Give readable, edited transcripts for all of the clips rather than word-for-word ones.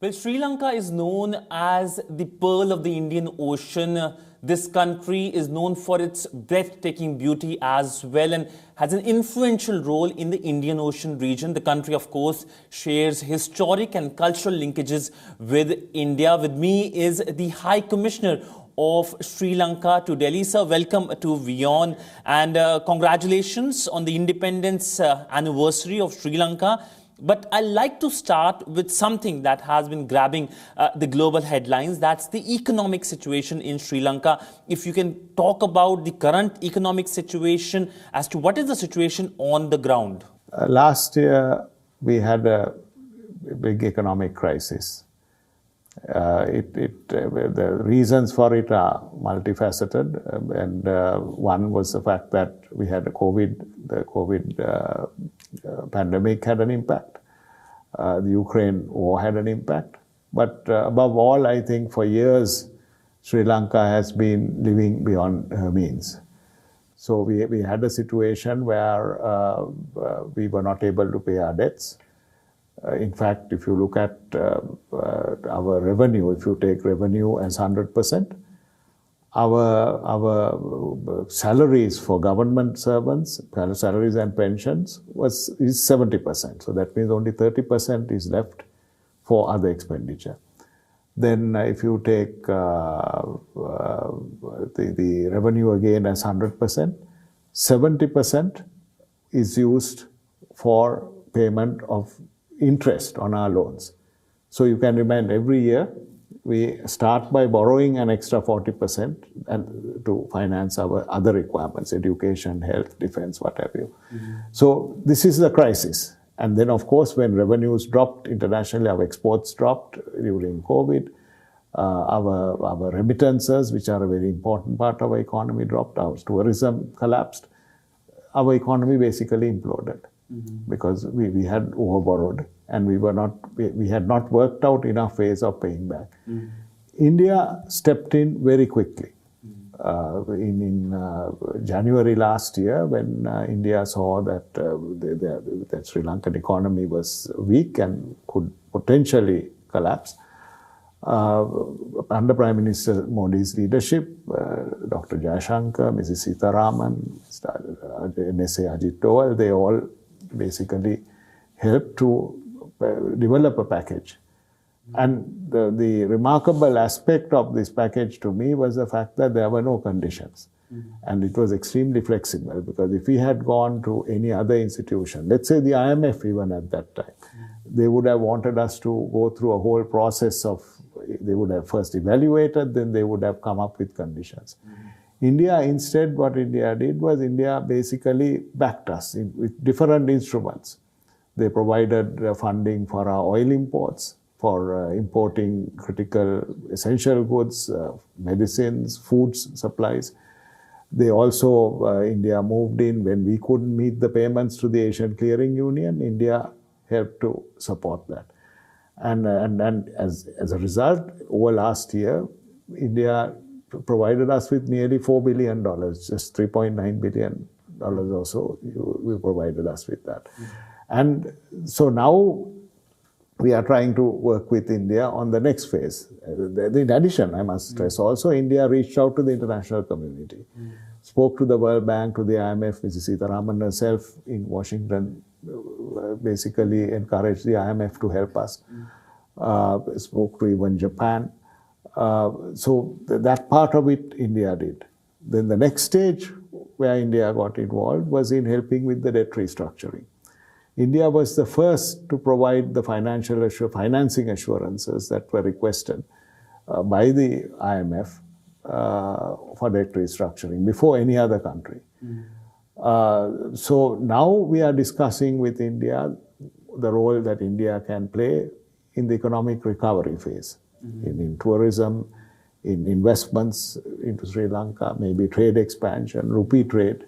Well, Sri Lanka is known as the pearl of the Indian Ocean. This country is known for its breathtaking beauty as well and has an influential role in the Indian Ocean region. The country, of course, shares historic and cultural linkages with India. With me is the High Commissioner of Sri Lanka to Delhi. Sir, welcome to WION and congratulations on the independence anniversary of Sri Lanka. But I'd like to start with something that has been grabbing the global headlines. That's the economic situation in Sri Lanka. If you can talk about the current economic situation as to what is the situation on the ground. Last year, we had a big economic crisis. The reasons for it are multifaceted, and one was the fact that we had the COVID pandemic had an impact. The Ukraine war had an impact. But above all, I think for years, Sri Lanka has been living beyond her means. So we had a situation where we were not able to pay our debts. In fact, if you look at our revenue, if you take revenue as 100%, our salaries for government servants, salaries and pensions is 70%. So that means only 30% is left for other expenditure. Then if you take the revenue again as 100%, 70% is used for payment of interest on our loans. So you can remind every year we start by borrowing an extra 40% and to finance our other requirements, education, health, defense, what have you. So this is the crisis. And then of course when revenues dropped internationally, our exports dropped during COVID, our remittances, which are a very important part of our economy, dropped, our tourism collapsed, our economy basically imploded. Because we had overborrowed and we had not worked out enough ways of paying back. India stepped in very quickly. In January last year, when India saw that the Sri Lankan economy was weak and could potentially collapse, under Prime Minister Modi's leadership, Dr. Jayashankar, Mrs. Sitharaman, NSA Ajit Doval, they all basically helped to develop a package. And the remarkable aspect of this package to me was the fact that there were no conditions. And it was extremely flexible, because if we had gone to any other institution, let's say the IMF even at that time, they would have wanted us to go through a whole process of, they would have first evaluated, then they would have come up with conditions. India, instead, what India did was India basically backed us with different instruments. They provided funding for our oil imports, for importing critical essential goods, medicines, food supplies. They also, India moved in when we couldn't meet the payments to the Asian Clearing Union. India helped to support that. And as a result, over last year, India provided us with nearly $4 billion, just $3.9 billion or so, we provided us with that. And so now we are trying to work with India on the next phase. In addition, I must stress also, India reached out to the international community, spoke to the World Bank, to the IMF, Mrs. Sitharaman herself in Washington, basically encouraged the IMF to help us, spoke to even Japan. So that part of it India did. Then the next stage where India got involved was in helping with the debt restructuring. India was the first to provide the financing assurances that were requested by the IMF for debt restructuring before any other country. So now we are discussing with India the role that India can play in the economic recovery phase. In tourism, in investments into Sri Lanka, maybe trade expansion, rupee trade,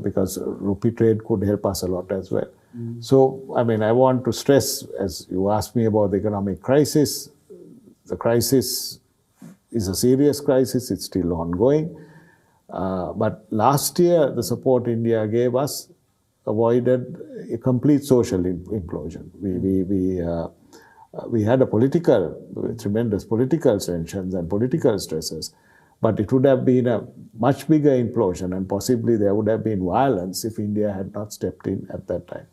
because rupee trade could help us a lot as well. So, I mean, I want to stress, as you asked me about the economic crisis, the crisis is a serious crisis, it's still ongoing. But last year, the support India gave us avoided a complete social implosion. we had tremendous political tensions and political stresses, but it would have been a much bigger implosion, and possibly there would have been violence if India had not stepped in at that time.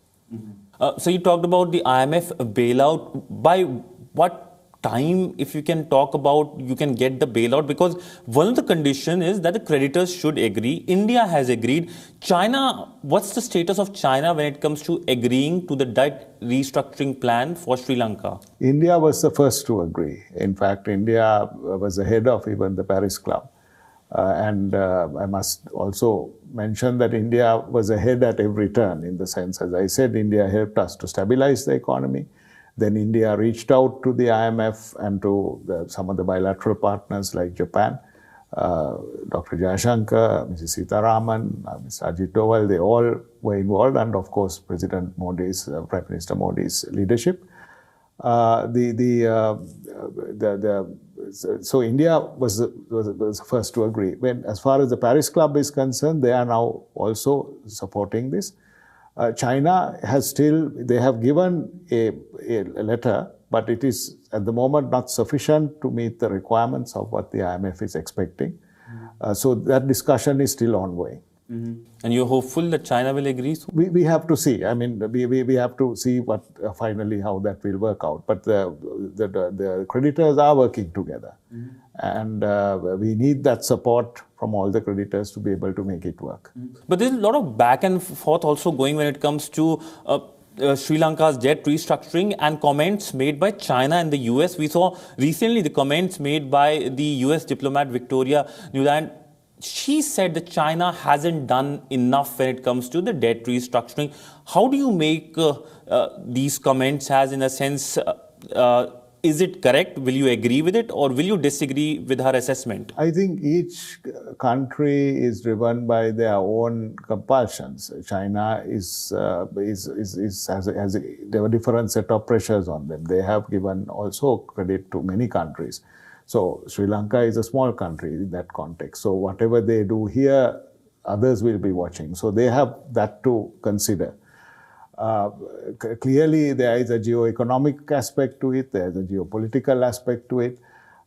So you talked about the IMF bailout. By what time, if you can talk about, you can get the bailout? Because one of the conditions is that the creditors should agree. India has agreed. China, what's the status of China when it comes to agreeing to the debt restructuring plan for Sri Lanka? India was the first to agree. In fact, India was ahead of even the Paris Club. I must also mention that India was ahead at every turn, in the sense, as I said, India helped us to stabilize the economy. Then India reached out to the IMF and to some of the bilateral partners like Japan. Dr. Jayashankar, Mrs. Sitharaman, Mr. Ajit Doval, they all were involved, and of course, Prime Minister Modi's leadership. So India was the first to agree. As far as the Paris Club is concerned, they are now also supporting this. China they have given a letter, but it is at the moment not sufficient to meet the requirements of what the IMF is expecting. So that discussion is still ongoing. And you're hopeful that China will agree? We have to see. I mean, we have to see what finally how that will work out. But the creditors are working together, and we need that support from all the creditors to be able to make it work. But there's a lot of back and forth also going when it comes to Sri Lanka's debt restructuring and comments made by China and the US. We saw recently the comments made by the US diplomat Victoria Nuland. She said that China hasn't done enough when it comes to the debt restructuring. How do you make these comments, as in a sense, is it correct? Will you agree with it, or will you disagree with her assessment? I think each country is driven by their own compulsions. China has a different set of pressures on them. They have given also credit to many countries. So Sri Lanka is a small country in that context. So whatever they do here, others will be watching. So they have that to consider. Clearly, there is a geo-economic aspect to it. There is a geopolitical aspect to it.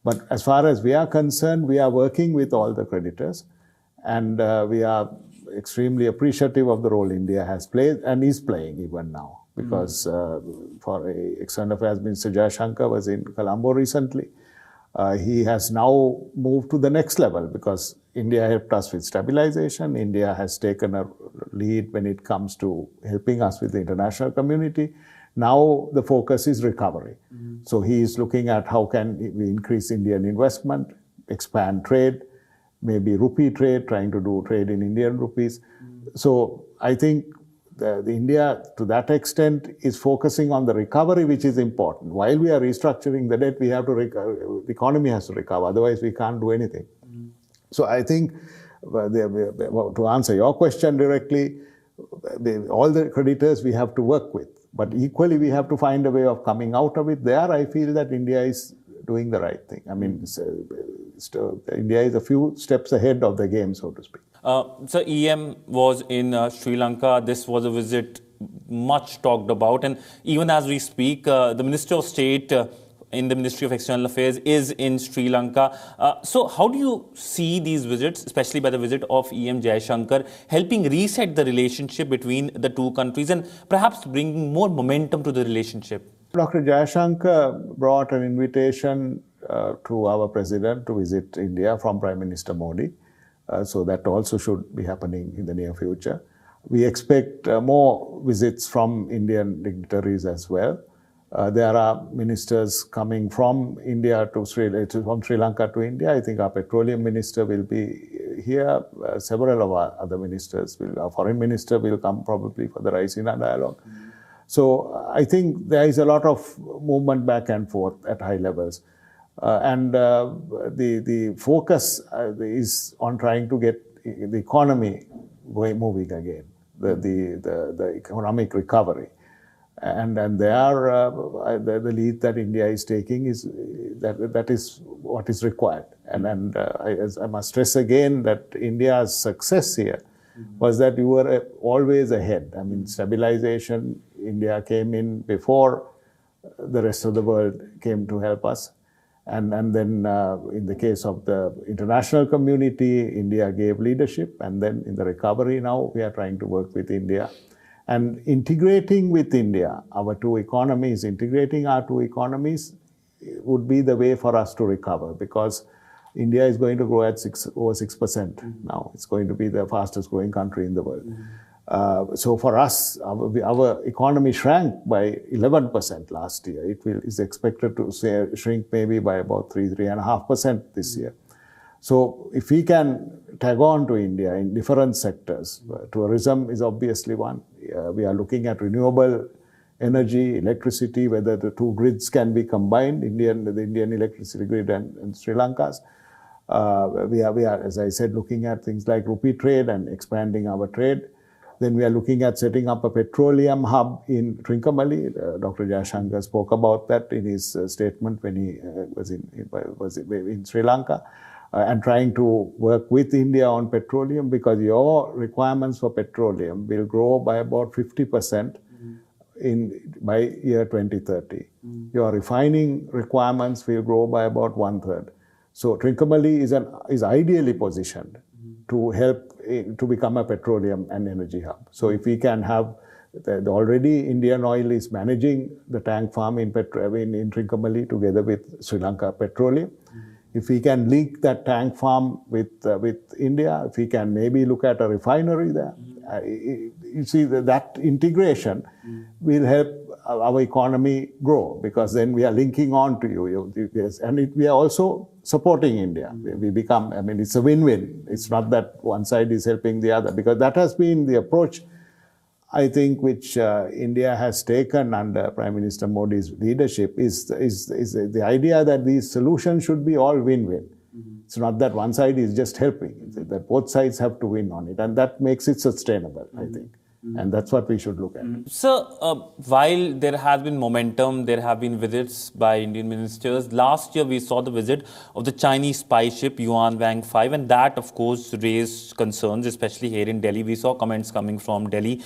But as far as we are concerned, we are working with all the creditors. And we are extremely appreciative of the role India has played and is playing even now. Because for External Affairs Minister Jayashankar was in Colombo recently. He has now moved to the next level because India helped us with stabilization. India has taken a lead when it comes to helping us with the international community. Now the focus is recovery. So he is looking at how can we increase Indian investment, expand trade, maybe rupee trade, trying to do trade in Indian rupees. So I think the India, to that extent, is focusing on the recovery, which is important. While we are restructuring the debt, we have to the economy has to recover. Otherwise, we can't do anything. So I think, to answer your question directly, all the creditors we have to work with. But equally, we have to find a way of coming out of it. There, I feel that India is doing the right thing. I mean, India is a few steps ahead of the game, so to speak. So EM was in Sri Lanka. This was a visit much talked about. And even as we speak, the Minister of State in the Ministry of External Affairs is in Sri Lanka. So how do you see these visits, especially by the visit of EM Jayashankar, helping reset the relationship between the two countries and perhaps bringing more momentum to the relationship? Dr. Jayashankar brought an invitation to our president to visit India from Prime Minister Modi. So that also should be happening in the near future. We expect more visits from Indian dignitaries as well. There are ministers coming from India to from Sri Lanka to India. I think our petroleum minister will be here. Several of our other ministers our foreign minister will come probably for the Raisina dialogue. So I think there is a lot of movement back and forth at high levels. The focus is on trying to get the economy moving again, the economic recovery. And there, the lead that India is taking is that is what is required. And I must stress again that India's success here was that you were always ahead. I mean, stabilization, India came in before the rest of the world came to help us. And then in the case of the international community, India gave leadership. And then in the recovery now, we are trying to work with India. And integrating with India, integrating our two economies would be the way for us to recover, because India is going to grow at over 6% now. It's going to be the fastest growing country in the world. So for us, our economy shrank by 11% last year. It is expected to shrink maybe by about 3.5% this year. So if we can tag on to India in different sectors, tourism is obviously one. We are looking at renewable energy, electricity, whether the two grids can be combined, the Indian electricity grid and Sri Lanka's. We are, as I said, looking at things like rupee trade and expanding our trade. Then we are looking at setting up a petroleum hub in Trincomalee. Dr. Jayashankar spoke about that in his statement when he was in Sri Lanka, and trying to work with India on petroleum, because your requirements for petroleum will grow by about 50% by year 2030. Your refining requirements will grow by about 1/3. So Trincomalee is ideally positioned to help to become a petroleum and energy hub. So if we can have, already Indian Oil is managing the tank farm in Trincomalee together with Sri Lanka Petroleum. If we can link that tank farm with India, if we can maybe look at a refinery there, you see that integration will help our economy grow, because then we are linking on to you. And we are also supporting India. We become, it's a win-win. It's not that one side is helping the other, because that has been the approach, I think, which India has taken under Prime Minister Modi's leadership, is the idea that these solutions should be all win-win. It's not that one side is just helping, that both sides have to win on it. And that makes it sustainable, I think. And that's what we should look at. So, while there has been momentum, there have been visits by Indian ministers. Last year, we saw the visit of the Chinese spy ship Yuan Wang 5, and that, of course, raised concerns, especially here in Delhi. We saw comments coming from Delhi.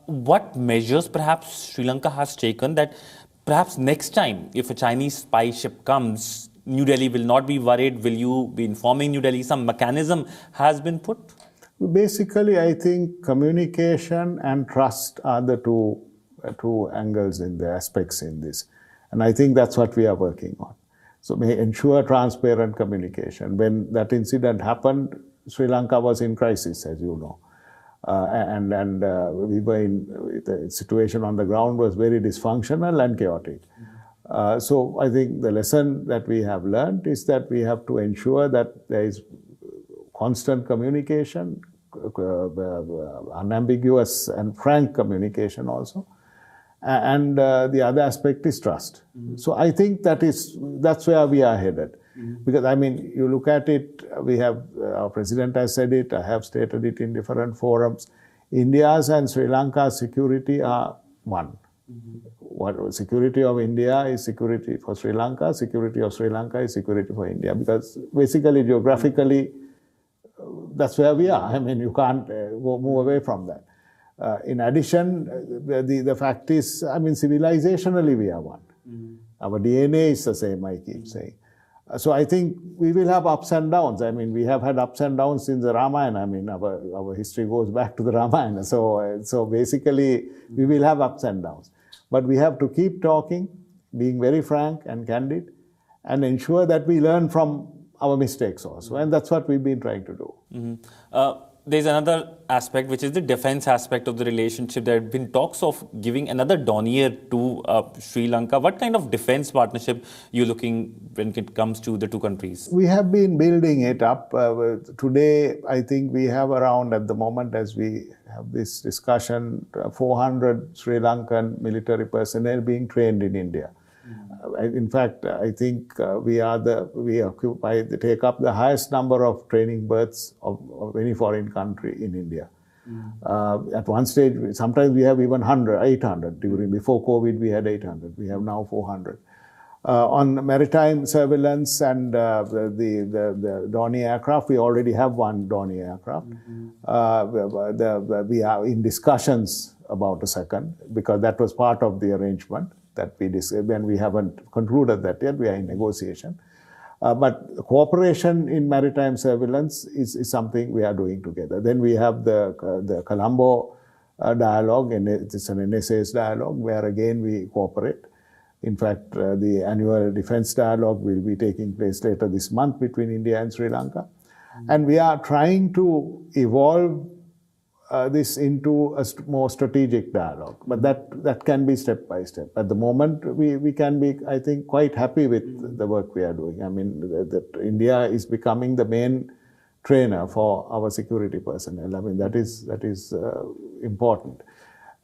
What measures perhaps Sri Lanka has taken that perhaps next time, if a Chinese spy ship comes, New Delhi will not be worried? Will you be informing New Delhi? Some mechanism has been put? Basically, I think communication and trust are the two angles in the aspects in this. And I think that's what we are working on. So may ensure transparent communication. When that incident happened, Sri Lanka was in crisis, as you know. We were the situation on the ground was very dysfunctional and chaotic. So I think the lesson that we have learned is that we have to ensure that there is constant communication, unambiguous and frank communication also. And the other aspect is trust. So I think that's where we are headed. Because you look at it, our president has said it, I have stated it in different forums. India's and Sri Lanka's security are one. What security of India is security for Sri Lanka, security of Sri Lanka is security for India. Because basically, geographically, that's where we are. You can't move away from that. In addition, the fact is, civilizationally we are one. Our DNA is the same, I keep saying. So I think we will have ups and downs. We have had ups and downs since the Ramayana. Our history goes back to the Ramayana. So basically, we will have ups and downs. But we have to keep talking, being very frank and candid, and ensure that we learn from our mistakes also. And that's what we've been trying to do. There's another aspect, which is the defense aspect of the relationship. There have been talks of giving another denier to Sri Lanka. What kind of defense partnership you're looking when it comes to the two countries? We have been building it up. Today, I think we have around, at the moment, as we have this discussion, 400 Sri Lankan military personnel being trained in India. In fact, I think we take up the highest number of training berths of any foreign country in India. At one stage, sometimes we have even 800. Before COVID, we had 800. We have now 400. On maritime surveillance and the Dornier aircraft, we already have one Dornier aircraft. We are in discussions about a second, because that was part of the arrangement. that we discussed, and we haven't concluded that yet. We are in negotiation. But cooperation in maritime surveillance is something we are doing together. Then we have the Colombo dialogue, and it's an NSA's dialogue, where again we cooperate. In fact, the annual defense dialogue will be taking place later this month between India and Sri Lanka. And we are trying to evolve this into a more strategic dialogue. But that can be step by step. At the moment, we can be, I think, quite happy with the work we are doing. I mean, that India is becoming the main trainer for our security personnel. I mean, that is important.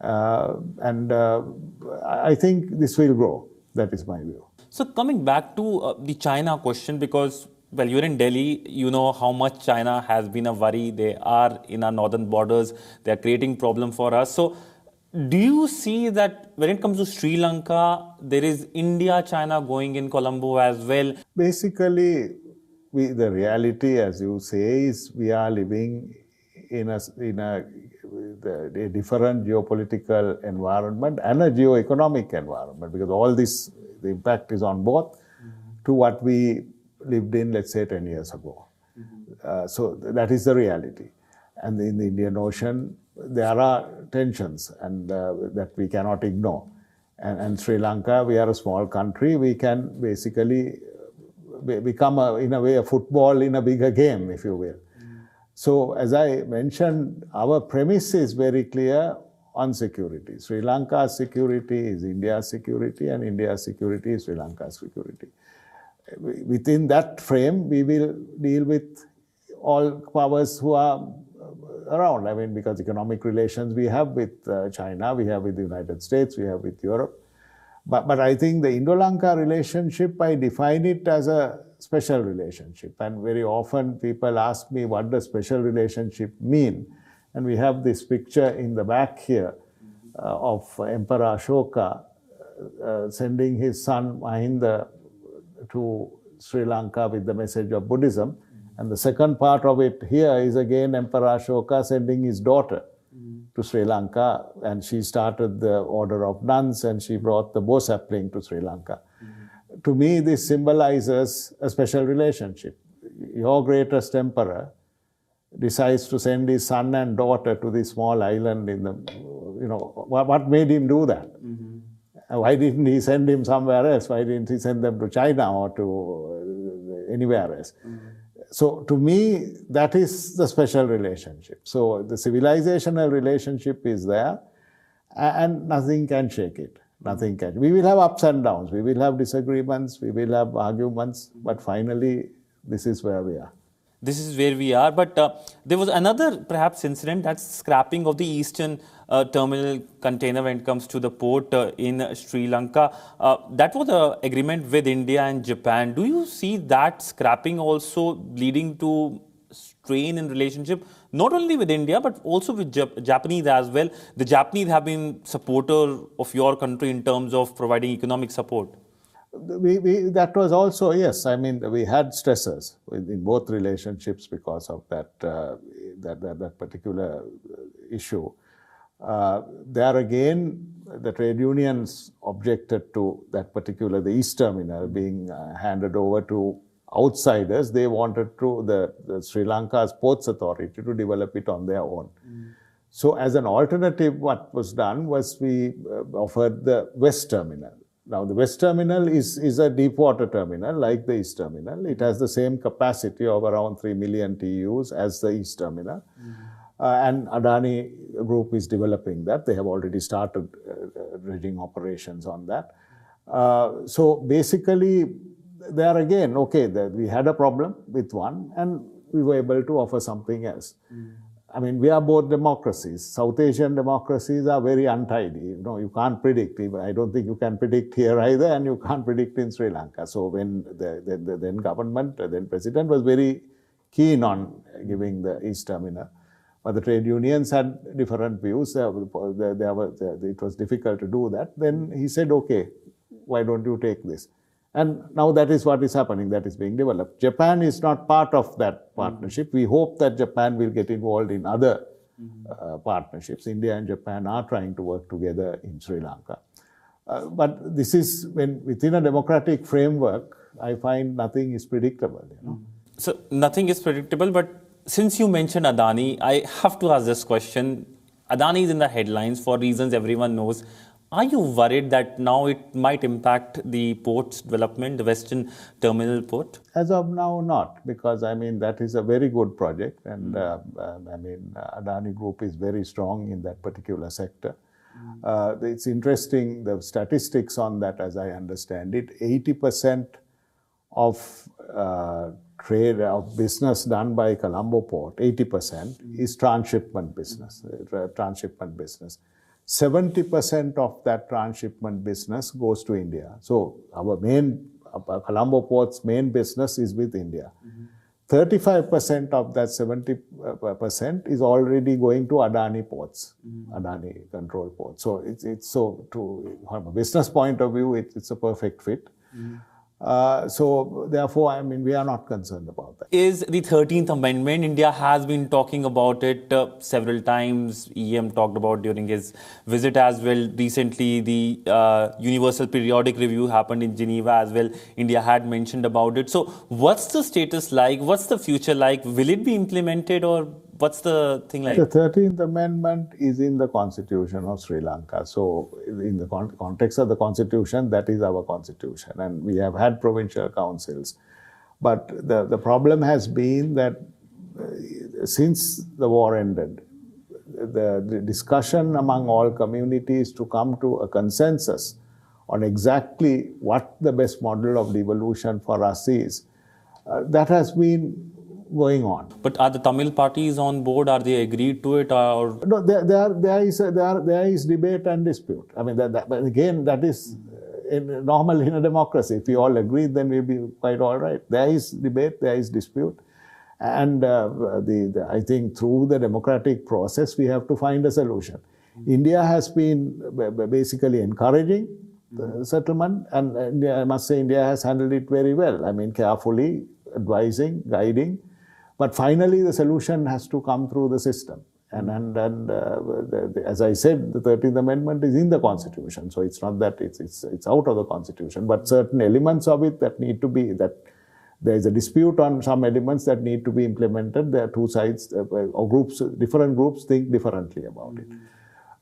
And I think this will grow. That is my view. So coming back to the China question, because, well, you're in Delhi, you know how much China has been a worry. They are in our northern borders. They are creating problem for us. So do you see that when it comes to Sri Lanka, there is India-China going in Colombo as well? Basically, the reality, as you say, is we are living in a different geopolitical environment and a geo-economic environment, because all this, the impact is on both to what we lived in, let's say, 10 years ago. So that is the reality. And in the Indian Ocean, there are tensions and that we cannot ignore. And Sri Lanka, we are a small country. We can basically become, in a way, a football in a bigger game, if you will. So, as I mentioned, our premise is very clear on security. Sri Lanka's security is India's security, and India's security is Sri Lanka's security. Within that frame, we will deal with all powers who are around. I mean, because economic relations we have with China, we have with the United States, we have with Europe. But I think the Indo-Lanka relationship, I define it as a special relationship. And very often people ask me, what does special relationship mean? And we have this picture in the back here of Emperor Ashoka sending his son Mahinda to Sri Lanka with the message of Buddhism. And the second part of it here is again Emperor Ashoka sending his daughter to Sri Lanka, and she started the order of nuns and she brought the bow sapling to Sri Lanka. To me, this symbolizes a special relationship. Your greatest emperor decides to send his son and daughter to this small island in the, what made him do that? Why didn't he send him somewhere else? Why didn't he send them to China or to anywhere else? So to me, that is the special relationship. So the civilizational relationship is there and nothing can shake it. Nothing can. We will have ups and downs. We will have disagreements. We will have arguments. But finally, this is where we are. This is where we are. But there was another perhaps incident, that's scrapping of the eastern terminal container when it comes to the port in Sri Lanka. That was an agreement with India and Japan. Do you see that scrapping also leading to strain in relationship, not only with India, but also with Japanese as well? The Japanese have been supporter of your country in terms of providing economic support. That was also, yes, I mean, we had stressors in both relationships because of that particular issue. There again, the trade unions objected to that particular, the East Terminal being handed over to outsiders. They wanted to, the Sri Lanka's Ports Authority to develop it on their own. So as an alternative, what was done was we offered the West Terminal. Now, the West Terminal is a deep water terminal like the East Terminal. It has the same capacity of around 3 million TEUs as the East Terminal. And Adani Group is developing that. They have already started dredging operations on that. So basically, there again, okay, we had a problem with one and we were able to offer something else. I mean, we are both democracies. South Asian democracies are very untidy. You can't predict. I don't think you can predict here either, and you can't predict in Sri Lanka. So when the then government, then president was very keen on giving the East Terminal, but the trade unions had different views. It was difficult to do that. Then he said, okay, why don't you take this? And now that is what is happening, that is being developed. Japan is not part of that partnership. We hope that Japan will get involved in other partnerships. India and Japan are trying to work together in Sri Lanka. But this is when within a democratic framework, I find nothing is predictable. So nothing is predictable, but since you mentioned Adani, I have to ask this question. Adani is in the headlines for reasons everyone knows. Are you worried that now it might impact the port's development, the Western Terminal Port? As of now, not, because that is a very good project, and Adani Group is very strong in that particular sector. It's interesting, the statistics on that, as I understand it, 80% of trade of business done by Colombo Port, 80% is transshipment business. 70% of that transshipment business goes to India. So our Colombo Port's main business is with India. 35% of that 70% is already going to Adani ports, Adani control ports. So from a business point of view, it's a perfect fit. So therefore, we are not concerned about that. Is the 13th Amendment, India has been talking about it several times. EM talked about during his visit as well. Recently, the Universal Periodic Review happened in Geneva as well. India had mentioned about it. So what's the status like? What's the future like? Will it be implemented, or what's the thing like? The 13th Amendment is in the Constitution of Sri Lanka. So in the context of the Constitution, that is our Constitution. And we have had provincial councils. But the problem has been that since the war ended, the discussion among all communities to come to a consensus on exactly what the best model of devolution for us is, that has been going on. But are the Tamil parties on board? Are they agreed to it? Or no, there is debate and dispute. But again, that is normal in a democracy. If we all agree, then we'll be quite all right. There is debate, there is dispute. And I think through the democratic process, we have to find a solution. India has been basically encouraging the settlement, and I must say India has handled it very well. Carefully advising, guiding. But finally, the solution has to come through the system. And as I said, the 13th Amendment is in the Constitution. So it's not that it's out of the Constitution, but certain elements of it that need to be, that there is a dispute on some elements that need to be implemented. There are two sides, or groups, different groups think differently about it.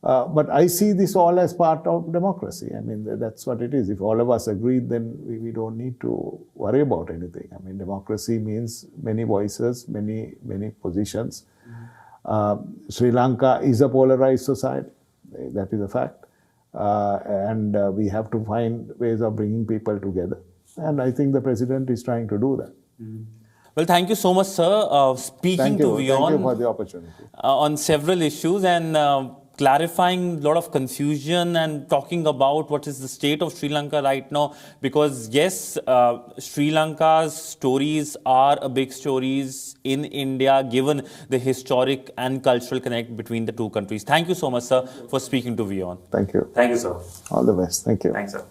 But I see this all as part of democracy. That's what it is. If all of us agree, then we don't need to worry about anything. Democracy means many voices, many positions. Sri Lanka is a polarized society. That is a fact. And we have to find ways of bringing people together. And I think the President is trying to do that. Well, thank you so much, sir. Speaking to WION. Thank you for the opportunity. On several issues and clarifying a lot of confusion and talking about what is the state of Sri Lanka right now. Because yes, Sri Lanka's stories are a big stories in India, given the historic and cultural connect between the two countries. Thank you so much, sir, for speaking to WION. Thank you. Thank you, sir. All the best. Thank you. Thanks, sir.